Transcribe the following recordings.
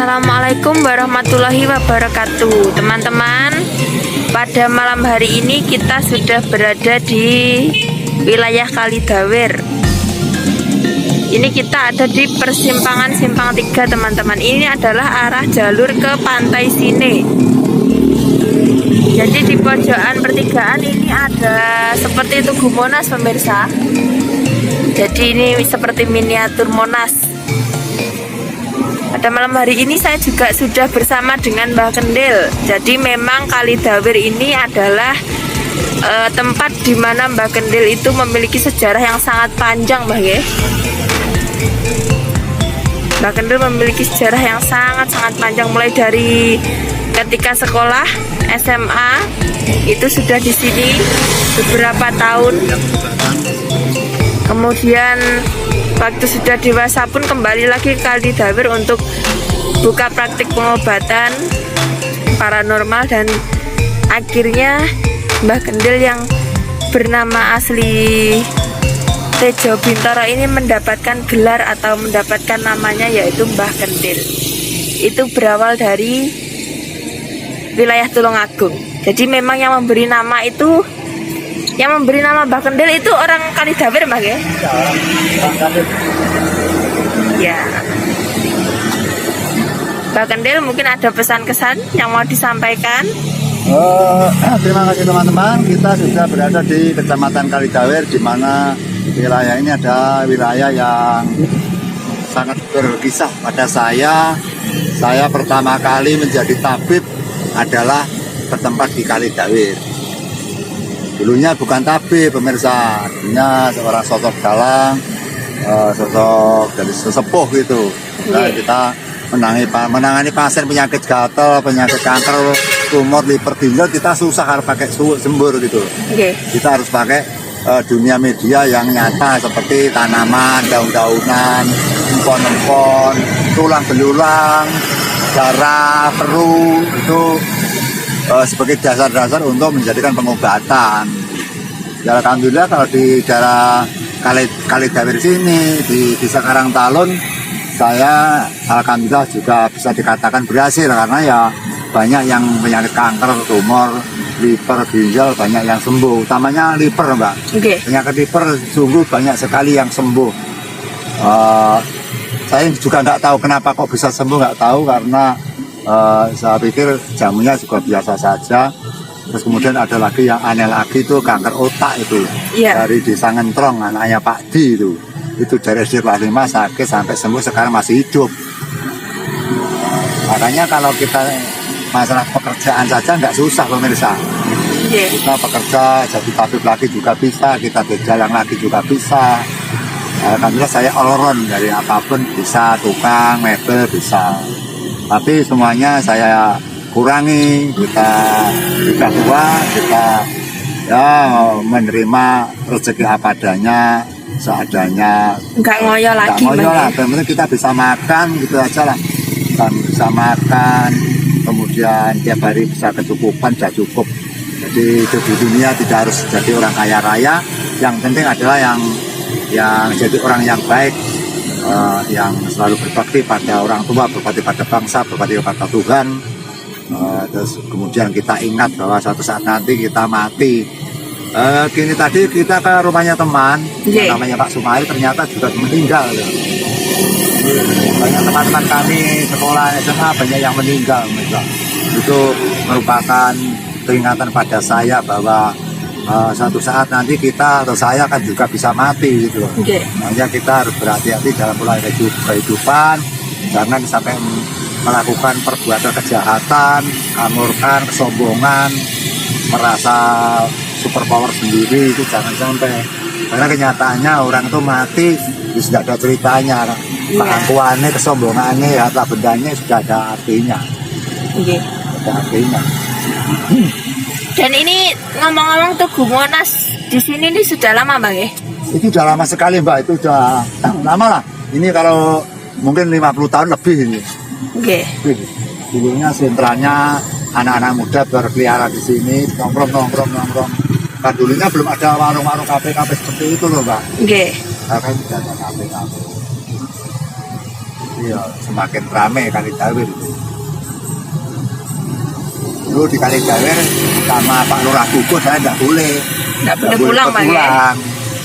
Assalamualaikum warahmatullahi wabarakatuh. Teman-teman, pada malam hari ini kita sudah berada di wilayah Kalidawer. Ini kita ada di persimpangan Simpang 3, teman-teman. Ini adalah arah jalur ke Pantai Sine. Jadi di pojokan pertigaan ini ada seperti Tugu Monas, pemirsa. Jadi ini seperti miniatur Monas. Pada malam hari ini saya juga sudah bersama dengan Mbah Kendil. Jadi memang Kalidawer ini adalah tempat di mana Mbah Kendil itu memiliki sejarah yang sangat panjang, Mbah ya. Mbah Kendil memiliki sejarah yang sangat panjang, mulai dari ketika sekolah SMA itu sudah di sini beberapa tahun. Kemudian waktu sudah dewasa pun kembali lagi ke Kalidawer untuk buka praktik pengobatan paranormal, dan akhirnya Mbah Kendil yang bernama asli Tejo Bintoro ini mendapatkan gelar atau mendapatkan namanya yaitu Mbah Kendil. Itu berawal dari wilayah Tulungagung. Jadi memang yang memberi nama itu, yang memberi nama Mbah Kendil itu orang Kalidawer, Mbah ya? Ya. Mbah Kendil mungkin ada pesan-kesan yang mau disampaikan. Terima kasih teman-teman. Kita sudah berada di Kecamatan Kalidawer, di mana wilayah ini ada wilayah yang sangat berkisah pada saya. Saya pertama kali menjadi tabib adalah bertempat di Kalidawer. Dulunya bukan tabib, pemirsa, dulunya seorang sosok dalang, sosok dari sesepuh gitu. Nah, kita menangani pasien penyakit gatal, penyakit kanker, tumor, liver, ginjal, kita susah harus pakai sembur gitu. Kita harus pakai dunia media yang nyata seperti tanaman, daun-daunan, empon-empon, tulang belulang, darah, perut, itu sebagai dasar-dasar untuk menjadikan pengobatan. Ya, alhamdulillah kalau di daerah Kalidawer sini, di Desa Karangtalun, saya alhamdulillah juga bisa dikatakan berhasil, karena ya banyak yang penyakit kanker, tumor, liver, ginjal, banyak yang sembuh. Utamanya liver, Mbak. Penyakit liver sungguh banyak sekali yang sembuh. Saya juga nggak tahu kenapa kok bisa sembuh, nggak tahu, karena saya pikir jamunya juga biasa saja. Terus kemudian ada lagi yang aneh lagi, itu kanker otak itu, dari Desa Ngentrong, anaknya Pak Di itu dari SD kelas 5 sakit sampai sembuh, sekarang masih hidup. Makanya kalau kita masalah pekerjaan saja nggak susah, pemirsa. Kita bekerja jadi tabib lagi juga bisa, kita berjalan lagi juga bisa. Alhamdulillah saya all round, dari apapun bisa, tukang, mebel bisa. Tapi semuanya saya kurangi, kita tua, kita ya menerima rezeki apa adanya, seadanya. Nggak ngoyo lagi, lah. Yang penting kita bisa makan gitu aja lah. Kita bisa makan, kemudian tiap hari bisa kecukupan, sudah cukup. Jadi hidup di dunia tidak harus jadi orang kaya raya. Yang penting adalah yang jadi orang yang baik, yang selalu berbakti pada orang tua, berbakti pada bangsa, berbakti pada Tuhan. Terus kemudian kita ingat bahwa suatu saat nanti kita mati. Kini tadi kita ke rumahnya teman, namanya Pak Sumail, ternyata juga meninggal. Banyak teman-teman kami sekolah SMA banyak yang meninggal. Itu merupakan peringatan pada saya bahwa suatu saat nanti kita atau saya kan juga bisa mati gitu loh. Makanya kita harus berhati-hati dalam mulai kehidupan, jangan sampai melakukan perbuatan kejahatan, kamurkan, kesombongan, merasa super power sendiri, itu jangan sampai. Karena kenyataannya orang itu mati sudah ada ceritanya, pengakuannya, kesombongannya, harta bendanya sudah ada artinya. Ada artinya. Dan ini ngomong-ngomong Tugu Monas di sini ini sudah lama, Bang ya? Itu sudah lama sekali, Mbak. Itu sudah lama lah. Ini kalau mungkin 50 tahun lebih ini. Dulunya sentranya anak-anak muda berkeliaran di sini, nongkrong. Kan dulunya belum ada warung-warung kafe-kafe seperti itu loh, Mbak. Kan sudah ada kafe-kafe. Jadi ya semakin ramai Kali Dawer. Dulu di Kali Dawer sama Pak Lurah Buku saya nggak boleh pulang Bang ya.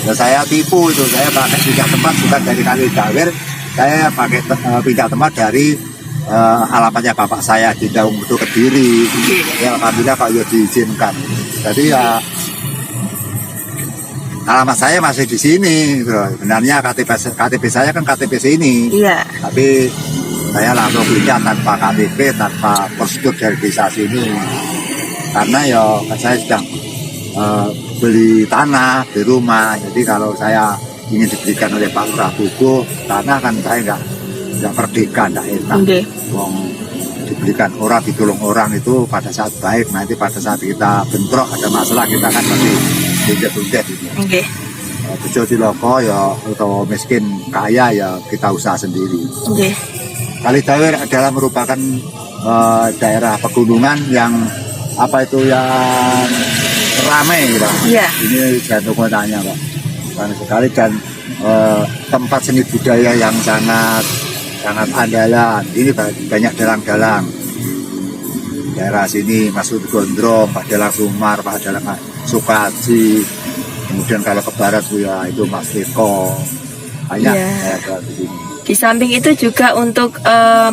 Ya, saya tipu itu, saya pakai pindah tempat bukan dari Kali Dawer, saya pakai pindah tempat dari alamatnya bapak saya di Daung Mutu Kediri. Ya alhamdulillah Pak ya diizinkan. Jadi ya alamat saya masih di sini. Sebenarnya KTP saya kan KTP sini. Iya. Tapi saya langsung pindah tanpa KTP, tanpa prosedur dari desa sini. Karena ya saya sedang beli tanah di rumah. Jadi kalau saya ingin diberikan oleh Pak Lurah Buku tanah, kan saya nggak merdeka, nggak enak. Okay. Diberikan orang, ditolong orang itu pada saat baik, nanti pada saat kita bentrok ada masalah kita kan masih bundet-bundet gitu. Okay. Bejo ciloko ya, atau miskin kaya ya kita usaha sendiri. Okay. Kali Dawer adalah merupakan daerah pegunungan yang apa itu yang ramai, Pak. Iya. Ini jantung kotanya, Pak. Ramai sekali dan tempat seni budaya yang sangat andalan. Ini banyak dalang-dalang. Daerah sini Masud Gondrong, Pak Dalang Sumar, Pak Dalang Sukaji. Kemudian kalau ke barat ya itu Mas Eko. Banyak daerah di sini. Di samping itu juga untuk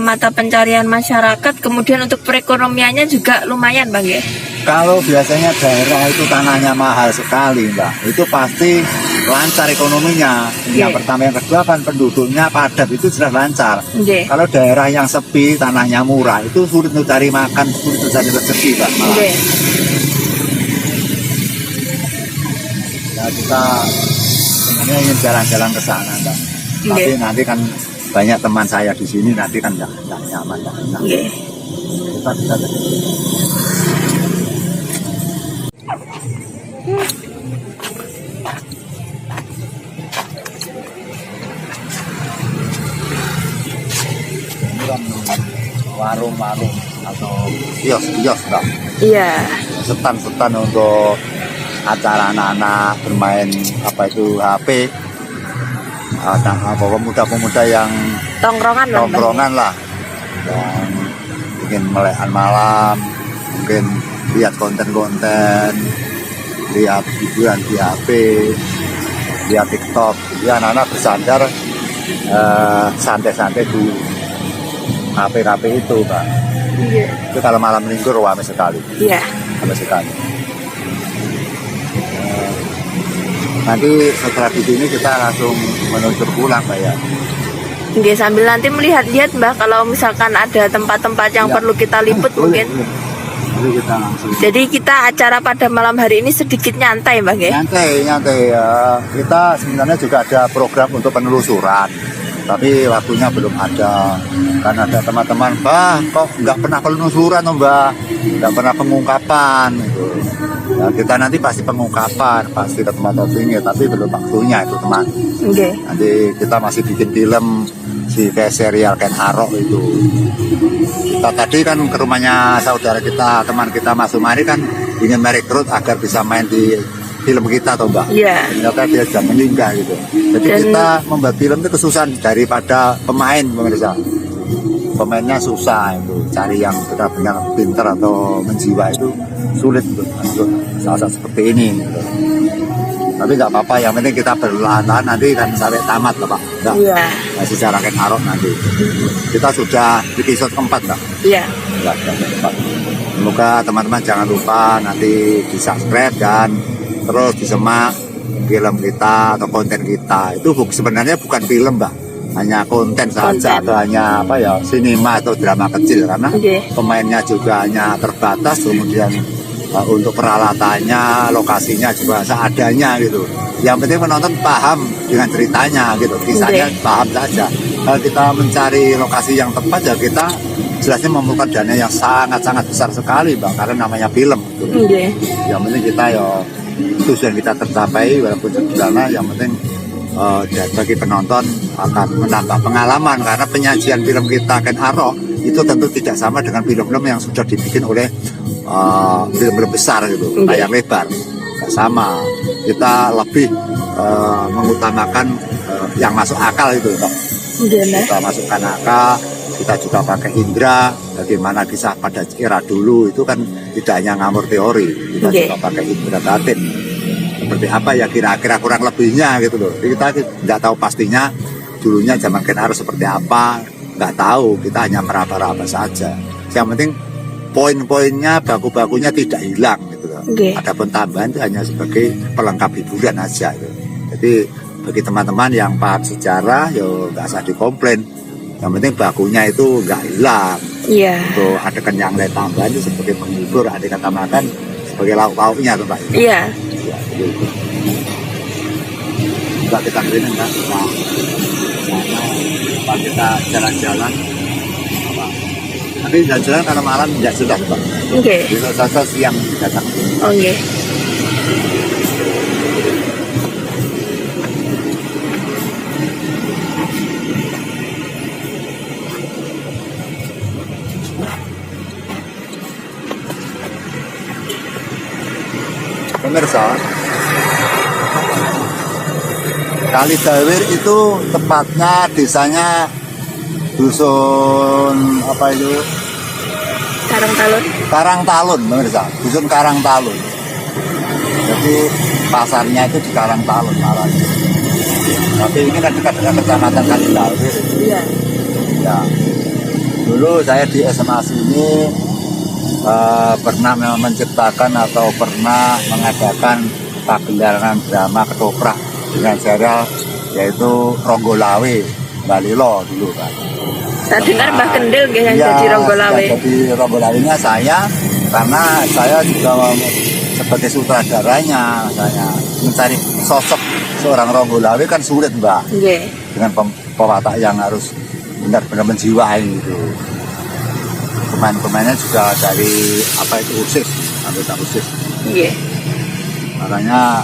mata pencarian masyarakat, kemudian untuk perekonomiannya juga lumayan Bang ya. Kalau biasanya daerah itu tanahnya mahal sekali, Mbak. Itu pasti lancar ekonominya. Yang pertama, yang kedua kan penduduknya padat, itu sudah lancar. Kalau daerah yang sepi, tanahnya murah, itu sulit untuk cari makan, sulit untuk cari rezeki, Mbak. Ya kita sebenarnya ingin jalan-jalan ke sana, Mbak. Tapi nanti kan banyak teman saya di sini, nanti kan nggak nyaman, nggak enak. Kita bisa warung-warung atau kios-kios, Mbak. Iya. Setan-setan untuk acara anak-anak bermain apa itu HP. Pemuda-pemuda yang tongkrongan lah, yang ingin melekan malam, mungkin lihat konten-konten, lihat hiburan di HP, lihat TikTok. Jadi anak-anak bersandar santai-santai di HP itu, Pak. Iya. Itu kalau malam minggu ramai sekali. Iya. Ramai sekali. Nanti setelah di sini kita langsung menuju pulang, Mbak ya. Oke, sambil nanti melihat-lihat, Mbak, kalau misalkan ada tempat-tempat yang perlu kita liput mungkin. Jadi kita langsung. Jadi kita acara pada malam hari ini sedikit nyantai, Mbak ya. Nyantai ya. Kita sebenarnya juga ada program untuk penelusuran. Tapi waktunya belum ada. Karena ada teman-teman, Mbak, kok nggak pernah penelusuran, Mbak, nggak pernah pengungkapan gitu. Ya, kita nanti pasti pengungkapan, pasti ke tempat tinggi, tapi belum waktunya itu, teman. Nanti kita masih bikin film si kayak serial Ken Arok itu. Kita tadi kan ke rumahnya saudara kita, teman kita Mas Sumari kan ingin merekrut agar bisa main di film kita, toh Mbak. Iya. Ternyata dia sudah meninggal gitu. Jadi kita membuat film itu kesusahan daripada pemain, pemirsa. Pemainnya susah itu, cari yang benar-benar pintar atau menjiwa itu sulit untuk saat seperti ini. Gitu. Tapi nggak apa-apa, yang penting kita berlahan-lahan nanti kan sampai tamat lah, Pak. Iya. Masih cara Ken Arok nanti. Kita sudah di episode 4, Mbak. Iya. Semoga teman-teman jangan lupa nanti di subscribe dan terus disemak film kita atau konten kita. Itu sebenarnya bukan film, Mbak, hanya konten saja atau hanya apa ya, sinema atau drama kecil, karena pemainnya juga hanya terbatas, kemudian untuk peralatannya, lokasinya juga seadanya gitu. Yang penting penonton paham dengan ceritanya gitu, kisahnya paham saja. Kalau kita mencari lokasi yang tepat ya kita jelasnya memerlukan dana yang sangat-sangat besar sekali, Mbak, karena namanya film gitu. Yang penting kita ya tujuan kita tercapai walaupun sederhana, yang penting bagi penonton akan menambah pengalaman, karena penyajian film kita Ken Arok itu tentu tidak sama dengan film-film yang sudah dibikin oleh film-film besar gitu, layar lebar, nggak sama. Kita lebih mengutamakan yang masuk akal itu, Pak. Gimana? Kita masukkan AK, kita juga pakai indra. Bagaimana kisah pada era dulu itu kan tidak hanya ngamur teori, kita Oke. juga pakai indra batin. Seperti apa ya kira-kira kurang lebihnya gitu loh. Jadi kita nggak tahu pastinya dulunya zaman Ken Arok seperti apa, nggak tahu. Kita hanya meraba-raba saja. Yang penting poin-poinnya, baku-bakunya tidak hilang gitu loh. Oke. Adapun tambahan itu hanya sebagai pelengkap hiburan aja gitu. Jadi bagi teman-teman yang paham sejarah, yo nggak usah dikomplain. Yang penting bakunya itu nggak hilang. Iya. Untuk adegan yang lain tambahan itu sebagai penghibur, adegan tambahan sebagai lauk-lauknya tuh Mbak. Iya. Ya, gitu. Mbak kita berikan kan, kita jalan-jalan. Nanti jalan-jalan karena malam nggak sudah Mbak. Oke. Besok Selasa siang datang. Oke. Pemirsa, Kali Dawir itu tepatnya desanya dusun apa itu? Karangtalun. Karangtalun, pemirsa. Dusun Karangtalun. Jadi pasarnya itu di Karangtalun malah. Tapi ini kan dekat dengan kecamatan Kali Dawir. Iya. Ya. Dulu saya di SMA sini pernah menciptakan atau pernah mengadakan pagelaran drama ketoprak dengan serial yaitu Ronggolawe Balilo dulu kan. Saya dengar Mbah Kendil yang Ya, jadi Ronggolawe. Jadi Ronggolawenya saya karena saya juga sebagai sutradaranya saya mencari sosok seorang Ronggolawe kan sulit Mbak Oke. dengan pewatak yang harus benar-benar menjiwai itu. Pemain-pemainnya juga dari apa itu OSIS, anggota OSIS. Iya. Makanya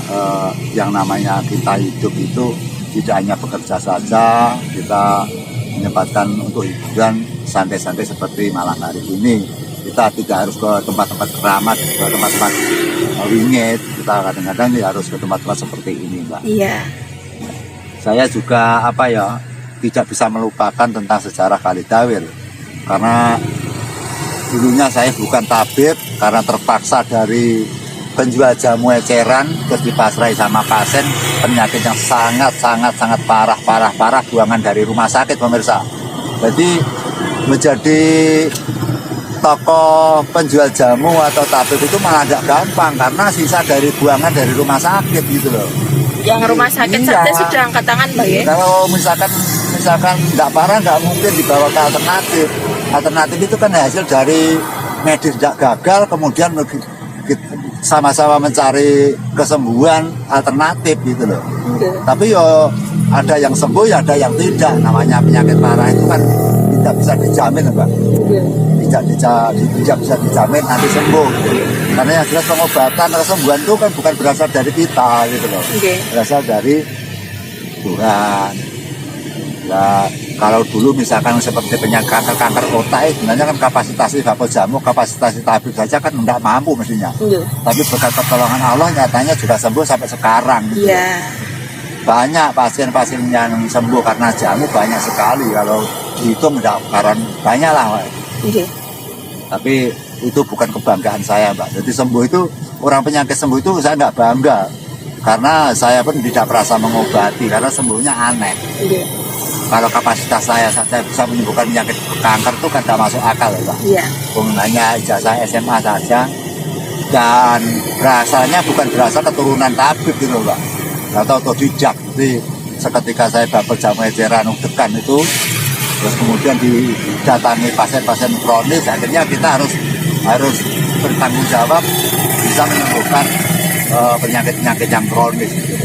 yang namanya kita hidup itu tidak hanya bekerja saja, kita menyempatkan untuk hiburan santai-santai seperti malam hari ini. Kita tidak harus ke tempat-tempat keramat, ke tempat-tempat wingit. Kita kadang-kadang harus ke tempat-tempat seperti ini, Mbak. Iya. Saya juga apa ya tidak bisa melupakan tentang sejarah Kali Dawir karena dulunya saya bukan tabib karena terpaksa dari penjual jamu eceran terus dipasrai sama pasien penyakit yang sangat parah buangan dari rumah sakit pemirsa. Jadi menjadi tokoh penjual jamu atau tabib itu malah agak gampang karena sisa dari buangan dari rumah sakit gitu loh. Yang rumah sakit Iya. saja sudah angkat tangan Mbak ya. Kalau misalkan nggak parah nggak mungkin dibawa ke alternatif. Alternatif itu kan hasil dari medis tidak gagal kemudian sama-sama mencari kesembuhan alternatif gitu loh. Oke. Tapi yo ada yang sembuh ya ada yang tidak. Namanya penyakit parah itu kan tidak bisa dijamin Mbak. Oke. Tidak bisa dijamin nanti sembuh. Karena yang jelas pengobatan kesembuhan itu kan bukan berasal dari kita gitu loh. Oke. Berasal dari Tuhan. Nah, kalau dulu misalkan seperti penyakit kanker otak, sebenarnya kan kapasitas bapak jamu, kapasitas tabib saja kan tidak mampu mestinya. Oke. Tapi berkat pertolongan Allah nyatanya juga sembuh sampai sekarang. Gitu. Iya. Banyak pasien-pasien yang sembuh karena jamu banyak sekali. Kalau dihitung banyak lah. Oke. Tapi itu bukan kebanggaan saya, Mbak. Jadi sembuh itu orang penyakit sembuh itu saya nggak bangga karena saya pun tidak merasa mengobati karena sembuhnya aneh. Oke. Kalau kapasitas saya saja bisa menyembuhkan penyakit kanker itu kan tidak masuk akal ya Pak. Iya. Hanya ijazah SMA saja dan rasanya bukan berasal keturunan tabib gitu Pak. Atau otodidak. Jadi seketika saya dapat jamu eceran dekan itu terus kemudian didatangi pasien-pasien kronis akhirnya kita harus bertanggung jawab bisa menyembuhkan penyakit-penyakit yang kronis gitu.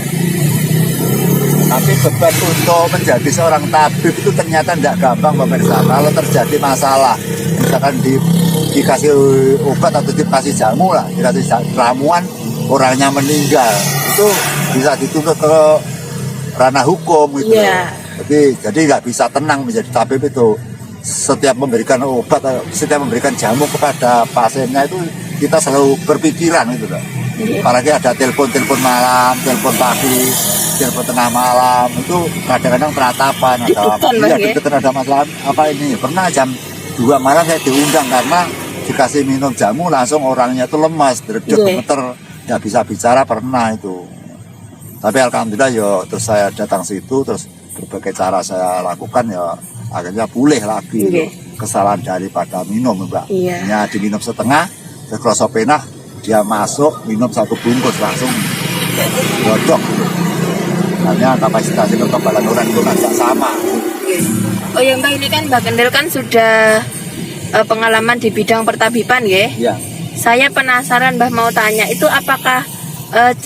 Tapi beban untuk menjadi seorang tabib itu ternyata tidak gampang pemirsa. Kalau terjadi masalah, misalkan dikasih obat atau dikasih jamu lah, dikasih ramuan, orangnya meninggal, itu bisa dituntut ke ranah hukum gitu. Yeah. Jadi nggak bisa tenang menjadi tabib itu. Setiap memberikan obat, setiap memberikan jamu kepada pasiennya itu kita selalu berpikiran gitu loh. Apalagi ada telepon malam, telepon pagi, telepon tengah malam, itu kadang-kadang peratapan. Ada masalah apa ini. Pernah jam 2 malam saya diundang karena dikasih minum jamu langsung orangnya itu lemas, gemeter, nggak bisa bicara, pernah itu. Tapi alhamdulillah ya terus saya datang situ, terus berbagai cara saya lakukan ya akhirnya pulih lagi. Kesalahan daripada minum, Mbak. Hanya diminum setengah, terus kerasa penah, dia masuk minum 1 bungkus langsung bodok. Hanya kapasitas kekebalan orang itu nggak sama. Oh ya Mbak, ini kan Mbak Kendel kan sudah pengalaman di bidang pertabiban ya. Iya. Saya penasaran Mbak, mau tanya itu apakah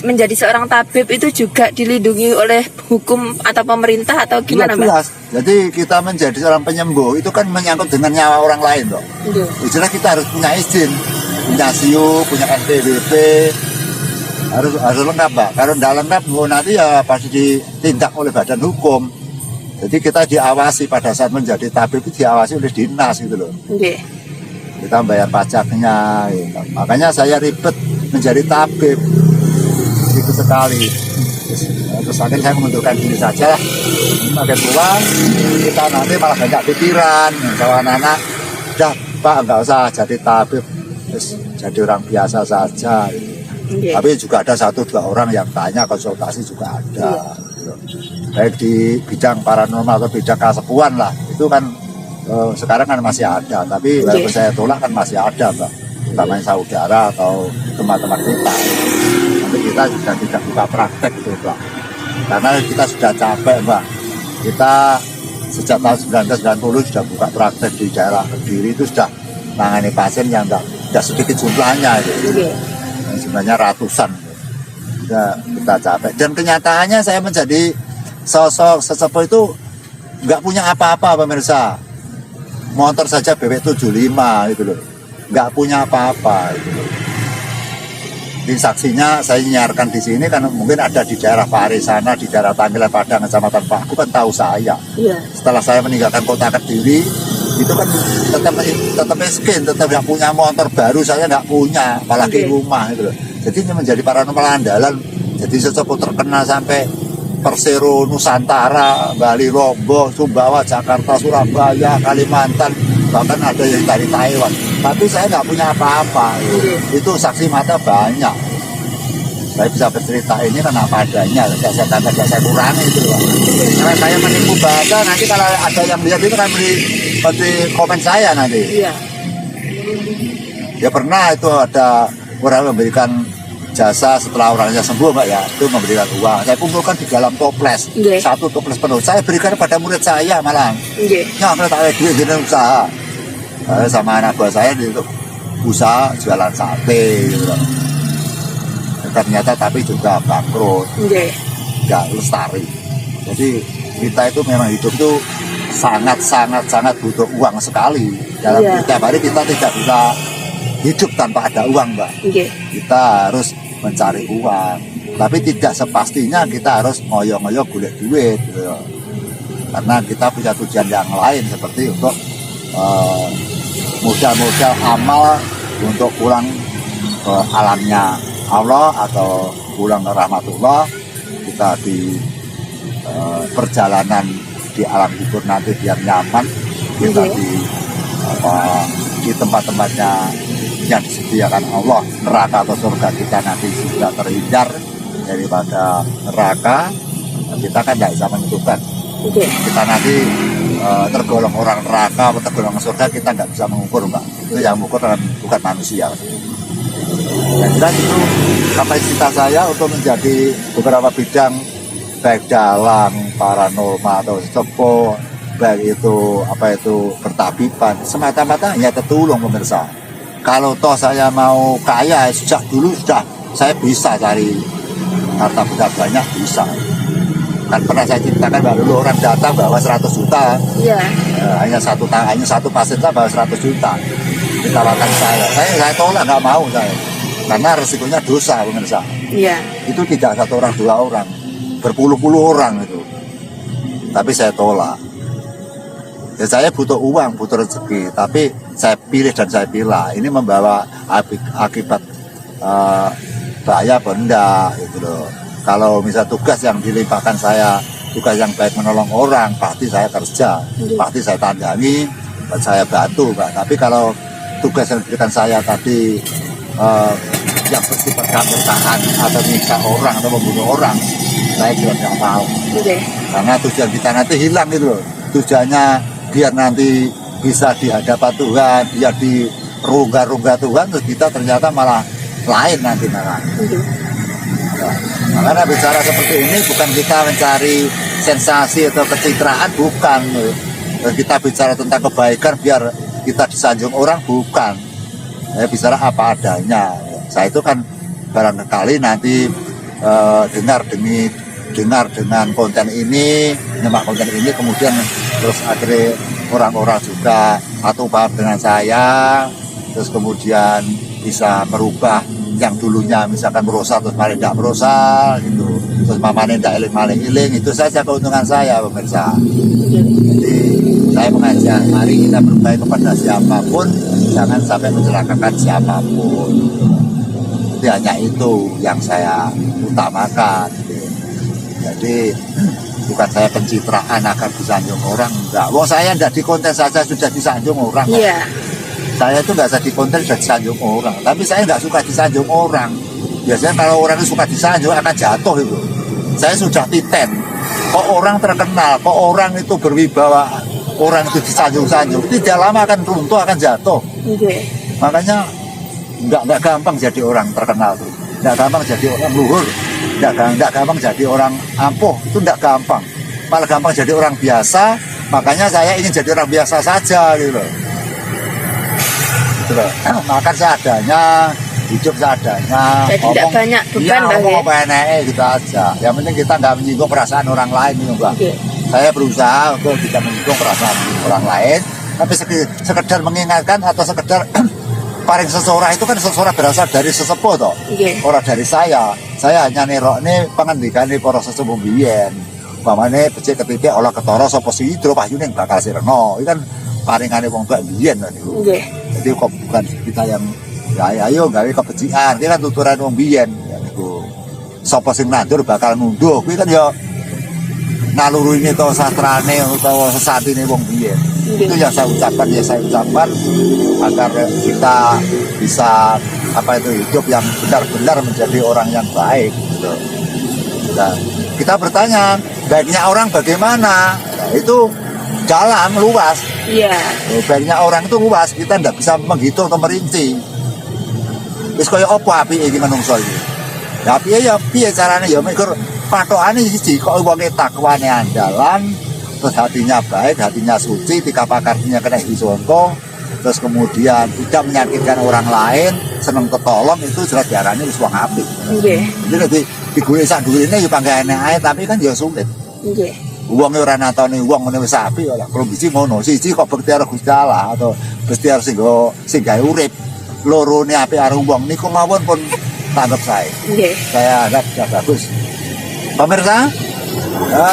menjadi seorang tabib itu juga dilindungi oleh hukum atau pemerintah atau gimana Mbak? Jelas. Jadi kita menjadi seorang penyembuh itu kan menyangkut dengan nyawa orang lain loh. Jelas kita harus punya izin, punya SIU, punya NPWP, harus lengkap Mbak. Kalau tidak lengkap nanti ya pasti ditindak oleh badan hukum. Jadi kita diawasi pada saat menjadi tabib itu diawasi oleh dinas gitu loh. Kita bayar pajaknya, gitu. Makanya saya ribet menjadi tabib. Itu sekali. Terus akhirnya saya mengundurkan diri saja. Makin tua, kita nanti malah banyak pikiran. Kalau anak-anak, udah Pak nggak usah jadi tabib, terus jadi orang biasa saja. Tapi juga ada 1-2 orang yang tanya, konsultasi juga ada. Baik di bidang paranormal atau bidang kasepuan lah, itu kan sekarang kan masih ada. Tapi walaupun saya tolak kan masih ada Mbak, utamanya saudara atau teman-teman kita. Tapi kita sudah tidak buka praktek itu Mbak, karena kita sudah capek Mbak. Kita sejak tahun 1990 sudah buka praktek di daerah Kediri, itu sudah menangani pasien yang tidak sedikit jumlahnya itu. Sebenarnya ratusan. Kita capek. Dan kenyataannya saya menjadi sosok sesepuh itu nggak punya apa-apa pemirsa. Motor saja bebek 75 itu loh. Nggak punya apa-apa itu loh. Di saksinya saya nyiarkan di sini kan mungkin ada di daerah Pare sana, di daerah Tanggilan Padang, Kecamatan Paku kan tahu saya. Setelah saya meninggalkan kota Kediri, itu kan tetap miskin, tetap nggak punya motor baru, saya nggak punya, apalagi rumah itu loh. Jadi ini menjadi paranormal andalan. Jadi sesepuh terkenal sampai Persero, Nusantara, Bali, Lombok, Sumbawa, Jakarta, Surabaya, Kalimantan, bahkan ada yang dari Taiwan. Tapi saya nggak punya apa-apa. Itu saksi mata banyak. Saya bisa bercerita ini kan apa adanya. Saya kurangi itu loh. Karena saya menipu bahasa, nanti kalau ada yang lihat itu kan beri komen saya nanti. Ya pernah itu ada orang memberikan jasa setelah orangnya sembuh Mbak ya, itu memberikan uang. Saya kumpulkan di dalam toples, 1 toples penuh. Saya berikan pada murid saya malah. Ya, kalau tak ada duit gini usaha. Sama anak buah saya itu usaha jualan sate gitu. Ternyata tapi juga bangkrut, nggak lestari. Jadi kita itu memang hidup itu sangat butuh uang sekali. Dalam setiap hari kita tidak bisa hidup tanpa ada uang Mbak. Kita harus mencari uang, tapi tidak sepastinya kita harus ngoyo-ngoyo golek duit gitu. Karena kita punya tujuan yang lain seperti untuk modal amal untuk pulang ke alamnya Allah atau pulang ke rahmatullah. Kita di perjalanan di alam kubur nanti biar nyaman, kita di tempat-tempatnya yang disediakan Allah, neraka atau surga kita nanti sudah terhindar daripada neraka. Kita kan tidak bisa menentukan kita nanti tergolong orang neraka atau tergolong surga, kita nggak bisa mengukur Mbak. Itu yang mengukur bukan manusia. Dan jelas itu kapasitas saya untuk menjadi beberapa bidang, baik dalang, paranormal atau sesepuh, baik itu pertabiban, semata-mata hanya tertulung pemirsa. Kalau toh saya mau kaya, sejak dulu sudah saya bisa cari harta benda banyak, bisa. Kan pernah saya ceritakan bahwa dulu orang datang bawa 100 juta, hanya satu pasien saya bawa 100 juta, ditawarkan saya tolak, nggak mau saya, karena resikonya dosa pemirsa. Itu tidak 1 orang 2 orang, berpuluh-puluh orang itu, tapi saya tolak. Ya saya butuh uang, butuh rezeki, tapi saya pilih dan saya pilih. Ini membawa akibat bahaya apa enggak gitu loh. Kalau misal tugas yang dilimpahkan saya, tugas yang baik menolong orang, pasti saya kerja, pasti saya tandangi, saya bantu, Pak. Tapi kalau tugas yang diberikan saya tadi yang bersifat bertahan atau menyiksa orang atau membunuh orang, saya juga tidak mau. Karena tujuan kita nanti hilang gitu loh. Tujuannya biar nanti bisa di hadapan Tuhan, biar di rongga-rongga Tuhan, terus kita ternyata malah lain nanti malah. Nah, makanya bicara seperti ini bukan kita mencari sensasi atau kecitraan, bukan. Kita bicara tentang kebaikan biar kita disanjung orang, bukan. Saya bicara apa adanya. Saya itu kan barangkali nanti dengar dengan konten ini, nyimak konten ini, kemudian terus akhirnya orang-orang juga atau paham dengan saya, terus kemudian bisa merubah yang dulunya misalkan merosa terus malah tidak merosa gitu, terus mamanya tidak iling-iling, itu saja keuntungan saya pemirsa. Jadi saya mengajak, mari kita berbaik kepada siapapun, jangan sampai mencelakakan siapapun. Jadi hanya itu yang saya utamakan. Jadi bukan saya pencitraan agar disanjung orang, enggak. Wong saya tidak di konten saja sudah disanjung orang. Iya. Saya itu nggak usah di konten sudah disanjung orang, tapi saya nggak suka disanjung orang. Biasanya kalau orang itu suka disanjung akan jatuh itu. Saya sudah titen. Kok orang terkenal, kok orang itu berwibawa, orang itu disanjung-sanjung, tidak lama akan runtuh, akan jatuh. Makanya nggak gampang jadi orang terkenal tuh. Nggak gampang jadi orang luhur, nggak gampang jadi orang ampuh, itu nggak gampang. Malah gampang jadi orang biasa. Makanya saya ingin jadi orang biasa saja gitu loh. Makan seadanya, hidup seadanya. Jadi tidak banyak beban, ngomong apa enaknya gitu aja. Yang penting kita nggak menyinggung perasaan orang lain gitu, Mbak. Saya berusaha untuk tidak menyinggung perasaan orang lain, tapi sekedar mengingatkan atau sekedar paling seseorang itu kan seseorang berasal dari sesepuh toh. Orang dari saya hanya nerok nih pengendikan nih para sesepuh biyen. Pamane becik ketitik olah ketara sapa sidro pahyune bakal sirna. Itu kan paringane wong tuwa biyen kan niku. Jadi kok bukan kita yang ya ayo gawe kebecikan, ini kan tuturan wong biyen ya niku. Sapa sing nandur bakal ngunduh, kuwi kan ya nalurine to sastrane utawa sesatine wong biyen. Itu yang saya ucapkan agar kita bisa hidup yang benar-benar menjadi orang yang baik gitu. Nah, kita bertanya, baiknya orang bagaimana? Nah, itu dalam luas. Iya. Baiknya orang itu luas, kita tidak bisa menghitung atau merinci. Wis kaya apa apike iki manungsa iki? Ya piye carane ya mikir patokane siji kok wonge takwane andalan, terus hatinya baik, hatinya suci, tika pakarnya kena disangka, terus kemudian tidak menyakitkan orang lain, seneng ketolong, itu jelas diarani wis wong apik. Nggih. Jadi digolek sak duwene ya pangke enek ae, tapi kan ya sulit. Nggih. Wong ora natone wong ngene wis apik ora. Kalau biji ngono, siji kok bekti karo Gusti Allah atau bekti karo sing gawe urip. Lorone apik karo wong niku mawon pun tanggap saya. Nggih. Saya anggap sudah bagus. Pemirsa,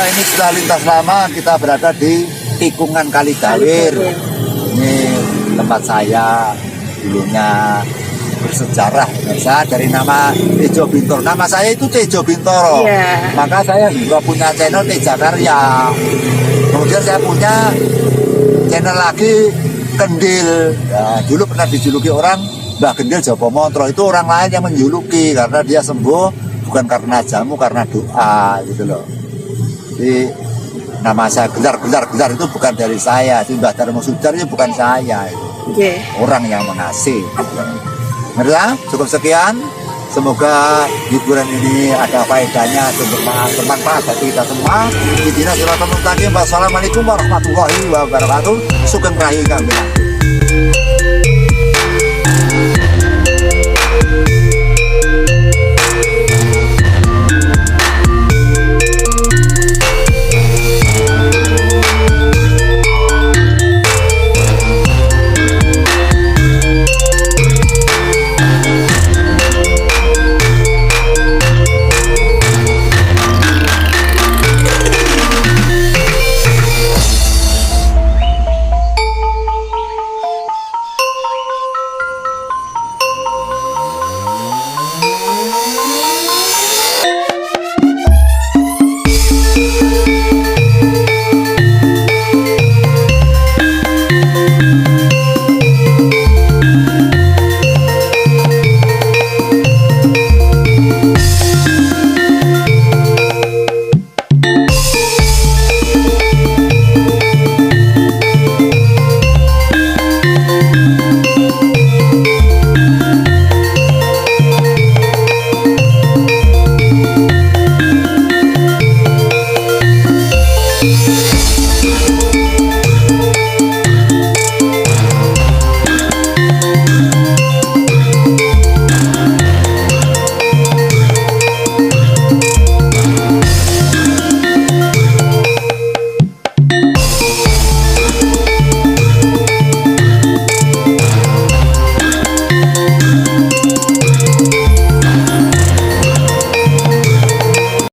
ini sudah lintas lama kita berada di tikungan Kalidawir. Ini tempat saya dulunya bersejarah. Saya dari nama Tejo Bintoro. Nama saya itu Tejo Bintoro. Yeah. Maka saya juga punya channel Teja Karya. Kemudian saya punya channel lagi Kendil. Ya, dulu pernah dijuluki orang Mbah Kendil Jopo Montro. Itu orang lain yang menjuluki karena dia sembuh bukan karena jamu, karena doa gitu loh. Jadi nama saya Gelar itu bukan dari saya. Itu Mbah Darmo Sudar itu bukan saya. Okay. Orang yang mengasih. Mereka cukup sekian. Semoga hiburan ini ada faedahnya dan bermanfaat bagi kita semua. Wassalamualaikum warahmatullahi wabarakatuh. Sugeng rahayu kami.